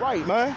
right, man.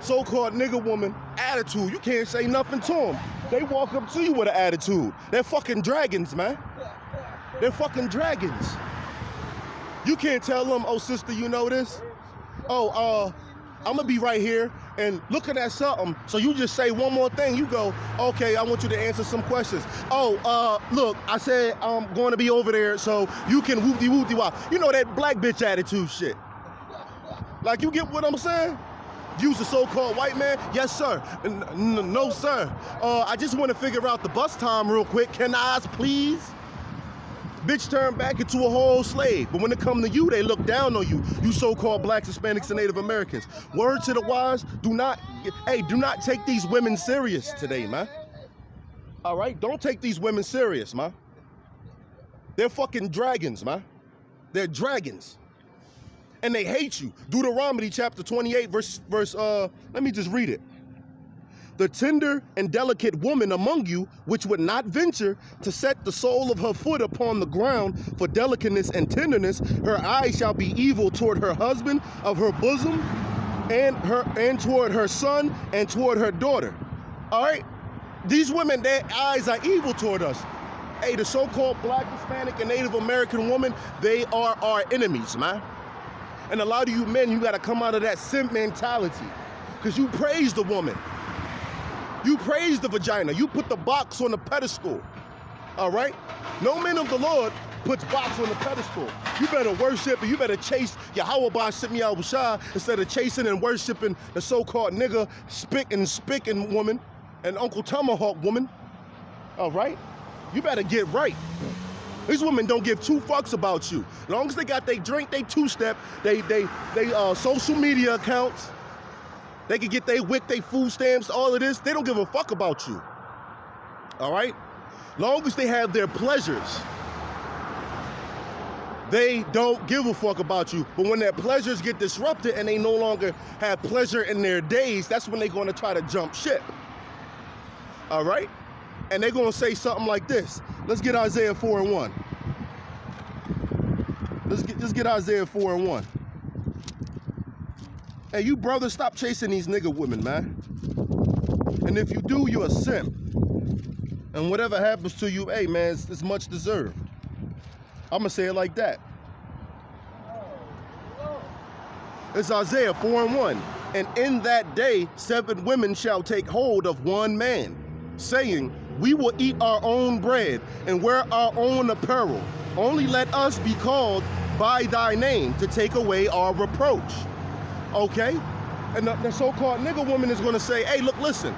So-called nigga woman attitude. You can't say nothing to them. They walk up to you with an attitude. They're fucking dragons, man. They're fucking dragons. You can't tell them, oh, sister, you know this? Oh, I'm gonna be right here and looking at something. So you just say one more thing. You go, okay, I want you to answer some questions. Oh, look, I said I'm going to be over there so you can whoop-de-whoop-de-wop. You know that black bitch attitude shit. Like, you get what I'm saying? Use the so-called white man? Yes, sir. No, sir. I just want to figure out the bus time real quick. Can I ask, please? Bitch turned back into a whole slave. But when it comes to you, they look down on you. You so-called blacks, Hispanics, and Native Americans. Word to the wise, do not take these women serious today, man. All right? Don't take these women serious, man. They're fucking dragons, man. They're dragons. And they hate you. Deuteronomy chapter 28, verse, let me just read it. The tender and delicate woman among you, which would not venture to set the sole of her foot upon the ground for delicateness and tenderness, her eye shall be evil toward her husband of her bosom, and toward her son, and toward her daughter. All right? These women, their eyes are evil toward us. Hey, the so-called black, Hispanic, and Native American woman, they are our enemies, man. And a lot of you men, you gotta come out of that simp mentality. Because you praise the woman. You praise the vagina. You put the box on the pedestal. All right? No man of the Lord puts box on the pedestal. You better worship and you better chase Yahweh Shimmy Al-Bashar instead of chasing and worshiping the so-called nigga, spicking woman and Uncle Tomahawk woman. All right? You better get right. These women don't give two fucks about you. As long as they got they drink, they two-step, they social media accounts, they can get they WIC, they food stamps, all of this. They don't give a fuck about you. All right? Long as they have their pleasures, they don't give a fuck about you. But when their pleasures get disrupted and they no longer have pleasure in their days, that's when they're going to try to jump ship. All right? And they're going to say something like this. Let's get Isaiah 4:1. Let's get Isaiah 4:1. Hey, you brothers, stop chasing these nigga women, man. And if you do, you're a simp. And whatever happens to you, hey, man, it's much deserved. I'm going to say it like that. It's Isaiah 4:1. And in that day, 7 women shall take hold of one man, saying, we will eat our own bread and wear our own apparel. Only let us be called by thy name to take away our reproach. Okay? And the so-called nigga woman is gonna say, hey, look, listen,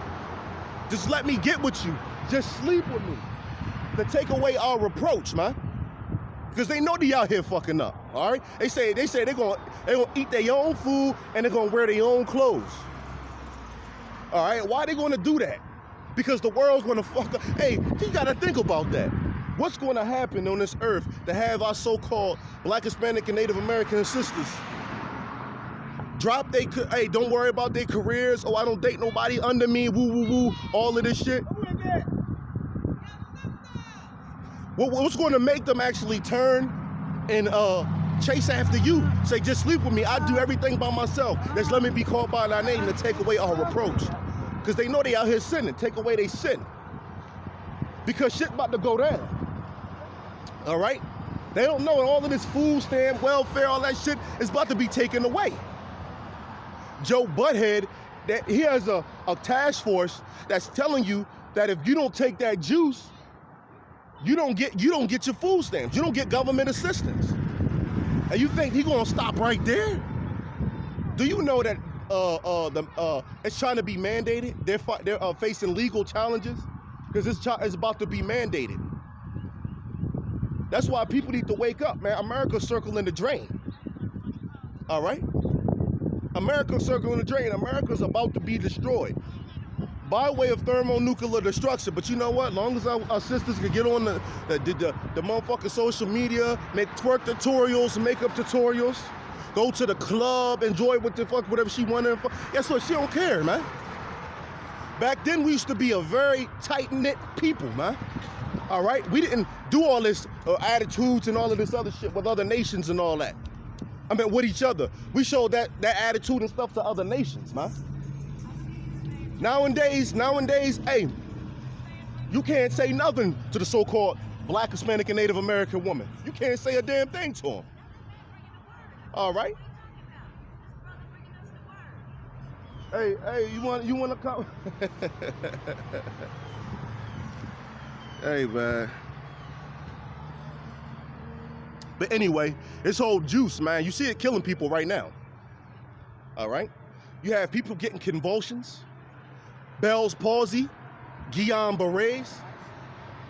just let me get with you. Just sleep with me. To take away our reproach, man. Because they know they out here fucking up, all right? They say they're gonna eat their own food and they're gonna wear their own clothes. All right, why are they gonna do that? Because the world's gonna fuck up. Hey, you gotta think about that. What's gonna happen on this earth to have our so-called black, Hispanic, and Native American sisters drop hey, don't worry about their careers. Oh, I don't date nobody under me, woo, woo, woo, all of this shit. What's gonna make them actually turn and chase after you? Say, just sleep with me. I do everything by myself. Just let me be called by thy name to take away our reproach. Because they know they out here sinning. Take away their sin. Because shit about to go down. All right? They don't know all of this food stamp, welfare, all that shit is about to be taken away. Joe Butthead, that he has a task force that's telling you that if you don't take that juice, you don't get your food stamps. You don't get government assistance. And you think he's gonna stop right there? Do you know that it's trying to be mandated? They're facing legal challenges because it's about to be mandated. That's why people need to wake up, man. America's circling the drain. All right? America's circling the drain. America's about to be destroyed by way of thermonuclear destruction. But you know what? As long as our sisters can get on the motherfucking social media, make twerk tutorials, makeup tutorials, go to the club, enjoy what the fuck, whatever she wanted. Guess what? She don't care, man. Back then, we used to be a very tight-knit people, man. All right? We didn't do all this attitudes and all of this other shit with other nations and all that. I mean, with each other. We showed that attitude and stuff to other nations, man. Nowadays, hey, you can't say nothing to the so-called Black, Hispanic, and Native American woman. You can't say a damn thing to them. All right. Hey, you want to come? Hey, man. But anyway, this whole juice, man, you see it killing people right now. All right? You have people getting convulsions, Bell's palsy, Guillain-Barré's,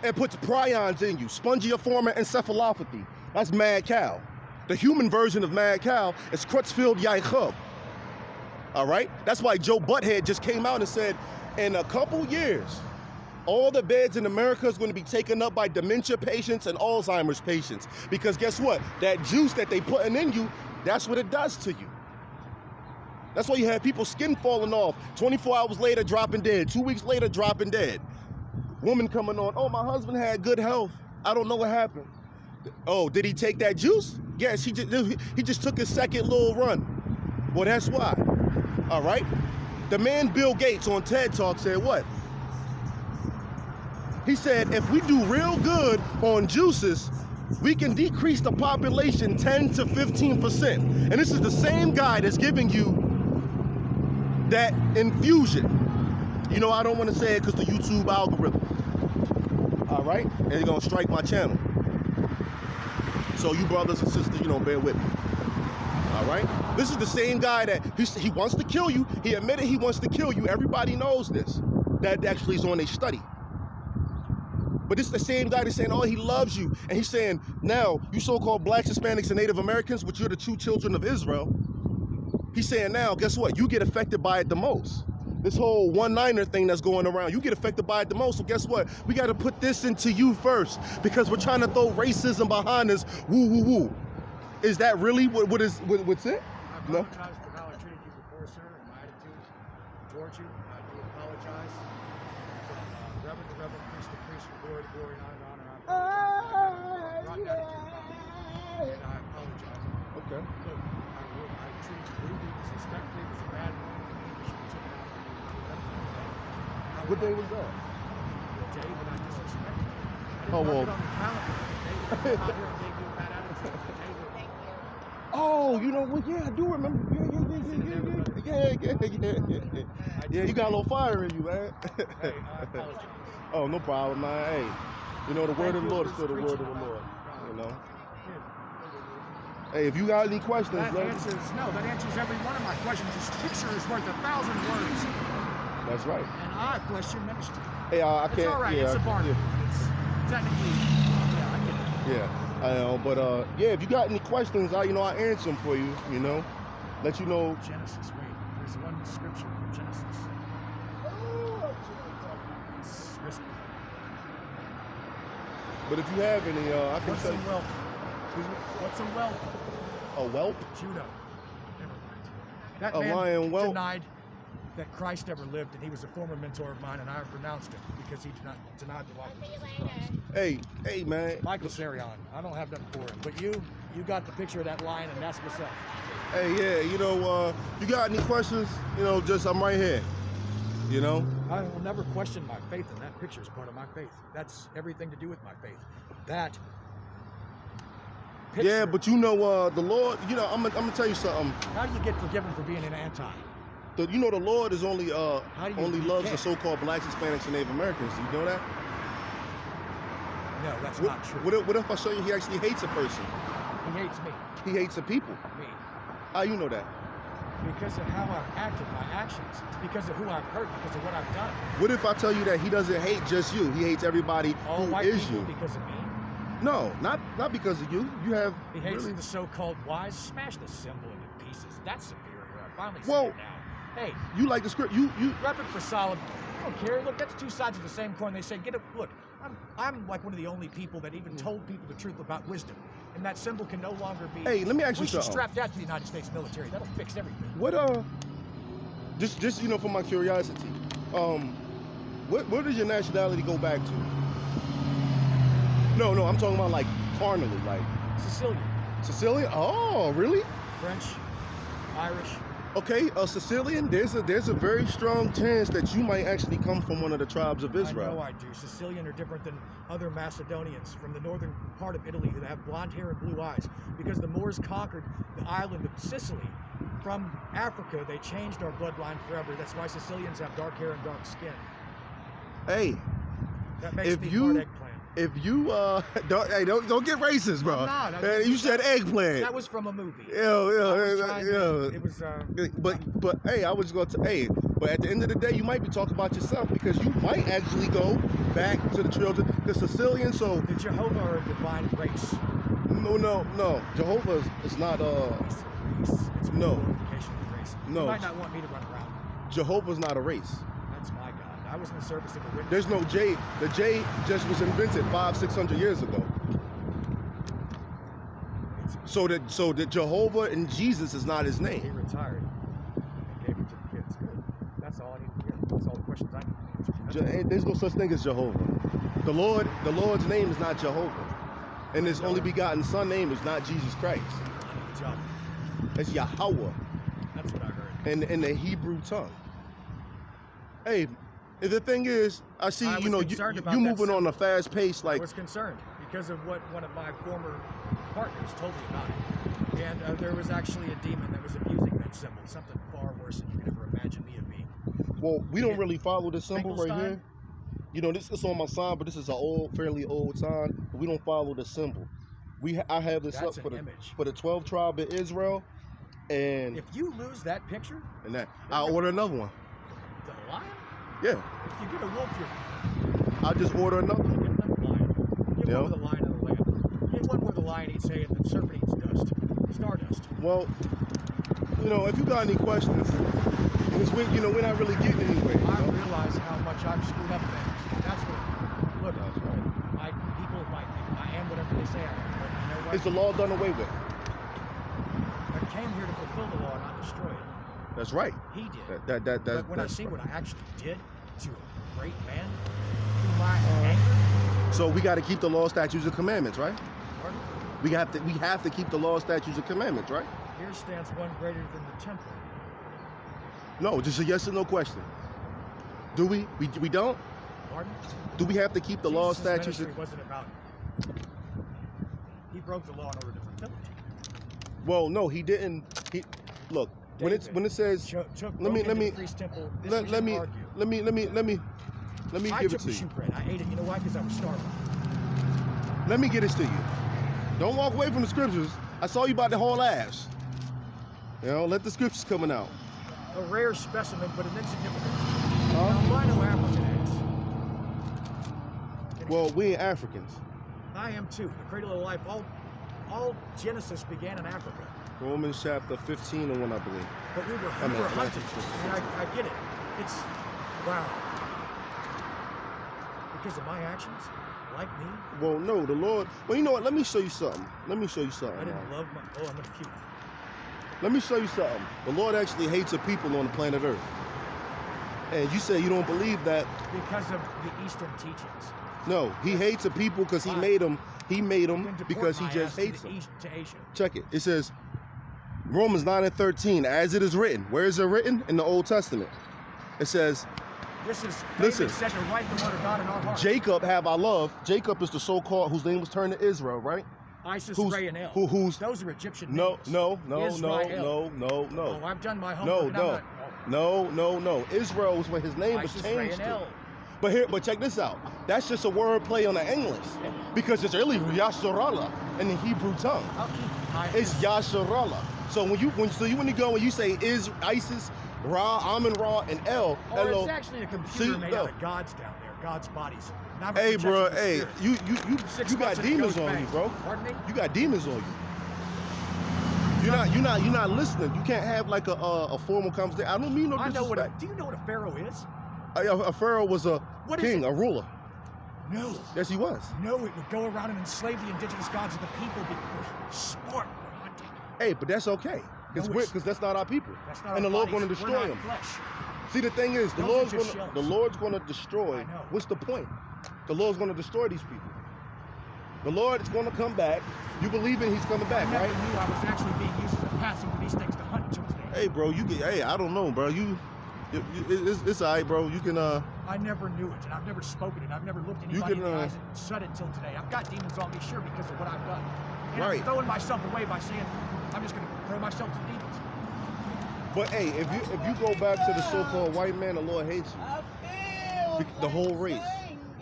and puts prions in you, spongiform encephalopathy. That's mad cow. The human version of mad cow is Creutzfeldt-Jakob. All right? That's why Joe Butthead just came out and said, in a couple years, all the beds in America is going to be taken up by dementia patients and Alzheimer's patients. Because guess what? That juice that they putting in you, that's what it does to you. That's why you have people's skin falling off. 24 hours later, dropping dead. 2 weeks later, dropping dead. Woman coming on, oh, my husband had good health. I don't know what happened. Oh, did he take that juice? Yes, he just took his second little run. Well, that's why. All right? The man Bill Gates on TED Talk said what? He said, if we do real good on juices, we can decrease the population 10 to 15%. And this is the same guy that's giving you that infusion. You know, I don't want to say it because the YouTube algorithm. All right? And they're going to strike my channel. So you brothers and sisters, you know, bear with me. All right? This is the same guy that he wants to kill you. He admitted he wants to kill you. Everybody knows this. That actually is on a study. But this is the same guy that's saying, oh, he loves you. And he's saying, now, you so-called Blacks, Hispanics, and Native Americans, which you're the true children of Israel, he's saying now, guess what? You get affected by it the most. This whole one-liner thing that's going around, you get affected by it the most. So guess what? We got to put this into you first because we're trying to throw racism behind us. Woo, woo, woo. Is that really what's it? I apologize for how I treated you before, sir, and my attitude towards you. I do apologize. From reverend to reverend, priest to priest, from glory to glory, and honor to honor. I apologize. I brought that into your life, and I apologize. Okay. Look, I treated you rudely, disrespectfully. It was a bad moment for me. You should have taken it out. What day was that? The day that I disrespected you. I didn't Oh, well. mark it on the calendar. The day that I came out here and gave you a bad attitude. The day that Oh, you know what? Yeah, I do remember. Yeah, you got a little fire in you, man. Hey, I apologize. Oh, no problem, man. Hey, you know, the word of the Lord is still the word of the Lord, you know? Hey, if you got any questions, that answers every one of my questions. This picture is worth 1,000 words. That's right. And I question ministry. Hey, I can't. It's all right. Yeah, it's a bargain. Yeah. It's technically, yeah, I get it. Yeah. I know, but yeah, if you got any questions, I answer them for you, you know, let you know. Genesis, wait, there's one scripture from Genesis. It's risky. But if you have any, I can What's tell a you. whelp? Excuse me? What's a whelp? A whelp? Judah. Never mind. That A man lion whelp? denied that Christ ever lived, and he was a former mentor of mine, and I have renounced him because he denied the life of Christ. Hey, man. Michael Sarion, I don't have nothing for him, but you got the picture of that lion, and that's what's up. Hey, yeah, you got any questions, just I'm right here, you know? I will never question my faith, and that picture is part of my faith. That's everything to do with my faith. That picture, Yeah, but the Lord, I'm gonna tell you something. how do you get forgiven for being an anti? The Lord is only you loves the can't. so-called Blacks, Hispanics, and Native Americans. Do you know that? No, that's not true. What if I show you he actually hates a person? He hates me. He hates the people. Me. How you know that? Because of how I've acted, my actions. Because of who I've hurt, because of what I've done. What if I tell you that he doesn't hate just you? He hates everybody All who white is people you. because of me. No, not because of you. You have He hates really... the so-called wise. Smash the symbol into pieces. That's superior. I finally see Well, it now. Hey, You like the script. You rep it for solid. I don't care. Look, that's two sides of the same coin. They say, get it. Look, I'm like one of the only people that even told people the truth about wisdom. And that symbol can no longer be. Hey, let me ask you We should something. strap that to the United States military. That'll fix everything. What just for my curiosity, what does your nationality go back to? No, I'm talking about like carnally, like Sicilian. Sicilian. Oh, really? French, Irish. Okay, Sicilian, there's a very strong chance that you might actually come from one of the tribes of I Israel. know I do. Sicilian are different than other Macedonians from the northern part of Italy who have blonde hair and blue eyes. Because the Moors conquered the island of Sicily from Africa, they changed our bloodline forever. That's why Sicilians have dark hair and dark skin. Hey, That makes if me you- part eggplant. if you don't get racist, bro. I'm not. You said eggplant. That was from a movie. But hey, I was going to but at the end of the day, you might be talking about yourself because you might actually go back to the children, the Sicilian. So The Jehovah are a divine race. no, Jehovah is not It's a race. It's No. glorification of race. No. You might not want me to run around. Jehovah's not a race. That's my God. I was in the service of a witness. There's no J. The J just was invented 500-600 years ago. So that Jehovah and Jesus is not his He name. retired and gave it to the kids. Good. That's all I need to hear. That's all the questions I need to answer. There's no such thing as Jehovah. The Lord's name is not Jehovah, and his only begotten Son name is not Jesus Christ. I need a job. It's Yahweh That's what I heard. in the Hebrew tongue. Hey, the thing is, I see I was you concerned about you that moving on a fast pace I like was concerned because of what one of my former partners told me about it. And there was actually a demon that was abusing that symbol, something far worse than you could ever imagine me to be. well, we don't really follow the symbol right Finkelstein? here. You know, this is on my sign, but this is a fairly old sign. We don't follow the symbol. I have this That's up an image. for the 12 tribe of Israel, and If you lose that picture, that I'll order another one. the lion, Yeah, if you get a wolf, you're I'll just order another one. get another lion. Get Yeah. one with a lion and a lamb. Get one where the lion eats hay and the serpent eats dust. Stardust. Well, if you got any questions, because we're not really getting anywhere. I realize how much I've screwed up things. That's what, look, people might think I am whatever they say I am. But you know what? Is the law done away with? I came here to fulfill the law, not destroy it. That's right. He did. That But when I that's see right. what I actually did to a great man, through my anger, So we got to keep the law, statutes, and commandments, right? pardon? We have to keep the law, statutes, and commandments, right? Here stands one greater than the temple. No, just a yes or no question. Do we? We don't? Pardon? Do we have to keep the law, Jesus' statutes? ministry wasn't about. He broke the law in order to fulfill it. Well, no, he didn't. Look when it says. Took Let me- broke into the priest temple. This Let, was let an me argue. let me let me let me let me I give took it the to you. shewbread. I ate it. You know why? Because I was starving. Let me get this to you. Don't walk away from the scriptures. I saw you about to haul ass. Let the scriptures coming out. A rare specimen, but an insignificant. Huh? Albino African eggs. Well, we ain't Africans. I am too. The cradle of life. All Genesis began in Africa. Romans chapter 15 and 1, I believe. But we were mean, hunted. Matthew. And I get it. It's, wow. Because of my actions? Like me? Well, no, the Lord. Well, you know what? Let me show you something. I didn't Ron. love my, oh, I'm gonna puke. Let me show you something. The Lord actually hates a people on the planet Earth. And you say you don't believe that. Because of the Eastern teachings. No, he hates a people because he Why? made them. He made You them can deport because he my just ass to hates the them. East, to Asia. Check it. It says, Romans 9 and 13, as it is written. Where is it written? In the Old Testament. It says, This is Listen. David said to write the word of God in our hearts. Jacob have I loved. Jacob is the so-called, whose name was turned to Israel, right? Isis, Who's, Ray, and El. who's, Those are Egyptian no, names. no, Israel. no. Oh, I've done my No, homework. no. Israel was when his name Isis, was Ray, changed and to. El. But check this out. That's just a word play on the English. Because it's really Yasharallah in the Hebrew tongue. I'll keep It's Yasharallah. So when you go and you say is Isis, Ra, Amun Ra, and El, Or Elo. it's actually a computer See, made no. out of gods down there, God's bodies. Not Hey, projection bro, of the hey, spirit. 6 you got months in a demons ghost on you, bank. bro. Pardon me? You got demons on you. You're not listening. You can't have like a formal conversation. I don't mean no I know disrespect. do you know what a pharaoh is? A pharaoh was a What is king, it? a ruler. No. Yes, he was. No, it would go around and enslave the indigenous gods of the people for sport or hunting. Hey, but that's okay. No, Because that's not our people. That's not And our the Lord's bodies. going to We're destroy not them. flesh. See, the thing is, the Those are just Lord's shells. going to destroy. I know. What's the point? The Lord's going to destroy these people. The Lord is going to come back. You believe in He's coming back, I never right? knew I was actually being used as a passing for these things to hunt until today. Hey, bro, hey, I don't know, bro. It's all right, bro. You can, I never knew it, and I've never spoken it. I've never looked anybody in the eyes and said it until today. I've got demons on me, sure, because of what I've done. And I'm throwing myself away by saying, I'm just going to throw myself to demons. But hey, if you go back to the so-called white man, the Lord hates you, the whole race.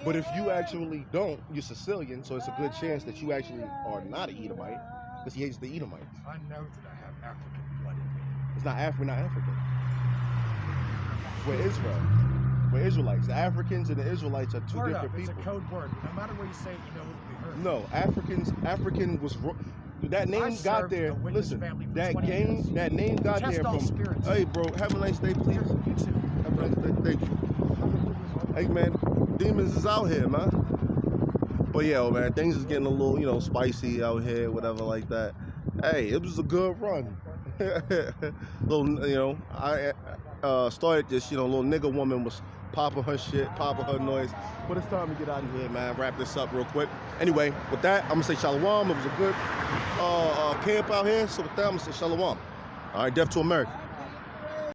But if you actually don't, you're Sicilian, so it's a good chance that you actually are not an Edomite, because he hates the Edomites. I know that I have African blood in me. It's not African, not African. We're Israel. We're Israelites. The Africans and the Israelites are two different people. It's a code word. No matter what you say, you know what we heard. No, African was that name got there. Listen, that name got there from. Spirits. Hey, bro, have a nice day, please. You too. Have a nice day. Thank you. Hey, man, demons is out here, man. But yeah, man, things is getting a little, spicy out here, whatever like that. Hey, it was a good run. Little, I started this, little nigga woman was popping her shit, popping her noise. But it's time to get out of here, man. Wrap this up real quick. Anyway, with that, I'm gonna say shalom. It was a good camp out here. So with that, I'm gonna say shalom. All right, death to America.